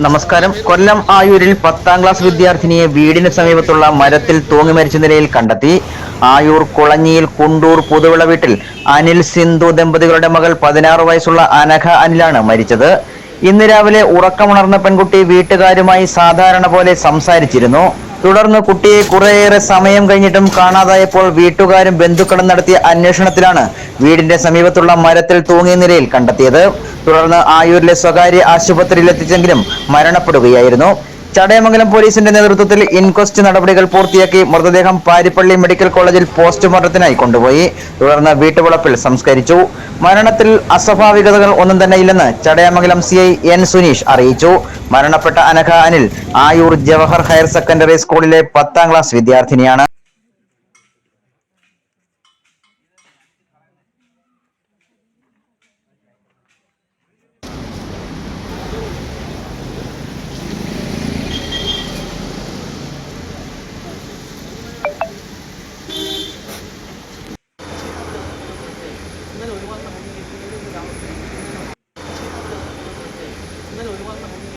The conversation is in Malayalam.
നമസ്കാരം. കൊല്ലം ആയൂരിൽ 10ാം ക്ലാസ് വിദ്യാർത്ഥിനിയെ വീടിന് സമീപത്തുള്ള മരത്തിൽ തൂങ്ങി മരിച്ച നിലയിൽ കണ്ടെത്തി. ആയൂർ കുളഞ്ഞിയിൽ കുണ്ടൂർ പുതുവിള വീട്ടിൽ അനിൽ സിന്ധു ദമ്പതികളുടെ മകൾ 16 വയസ്സുള്ള അനഘ അനിലാണ് മരിച്ചത്. ഇന്ന് രാവിലെ ഉറക്കമുണർന്ന പെൺകുട്ടി വീട്ടുകാരുമായി സാധാരണ പോലെ സംസാരിച്ചിരുന്നു. തുടർന്ന് കുട്ടിയെ കുറേയേറെ സമയം കഴിഞ്ഞിട്ടും കാണാതായപ്പോൾ വീട്ടുകാരും ബന്ധുക്കളും നടത്തിയ അന്വേഷണത്തിലാണ് വീടിന്റെ സമീപത്തുള്ള മരത്തിൽ തൂങ്ങിയ നിലയിൽ കണ്ടെത്തിയത്. തുടർന്ന് ആയൂരിലെ സ്വകാര്യ ആശുപത്രിയിൽ എത്തിച്ചെങ്കിലും മരണപ്പെടുകയായിരുന്നു. ചടയമംഗലം പോലീസിന്റെ നേതൃത്വത്തിൽ ഇൻക്വസ്റ്റ് നടപടികൾ പൂർത്തിയാക്കി മൃതദേഹം പാരിപ്പള്ളി മെഡിക്കൽ കോളേജിൽ പോസ്റ്റ്മോർട്ടത്തിനായി കൊണ്ടുപോയി. തുടർന്ന് വീട്ടുവളപ്പിൽ സംസ്കരിച്ചു. മരണത്തിൽ അസ്വാഭാവികതകൾ ഒന്നും തന്നെ ഇല്ലെന്ന് ചടയമംഗലം CI N സുനീഷ് അറിയിച്ചു. മരണപ്പെട്ട അനഘ അനിൽ ആയൂർ ജവഹർ ഹയർ സെക്കൻഡറി സ്കൂളിലെ 10ാം ക്ലാസ് വിദ്യാർത്ഥിനിയാണ്. ഇന്നലെ ഒരുപാട്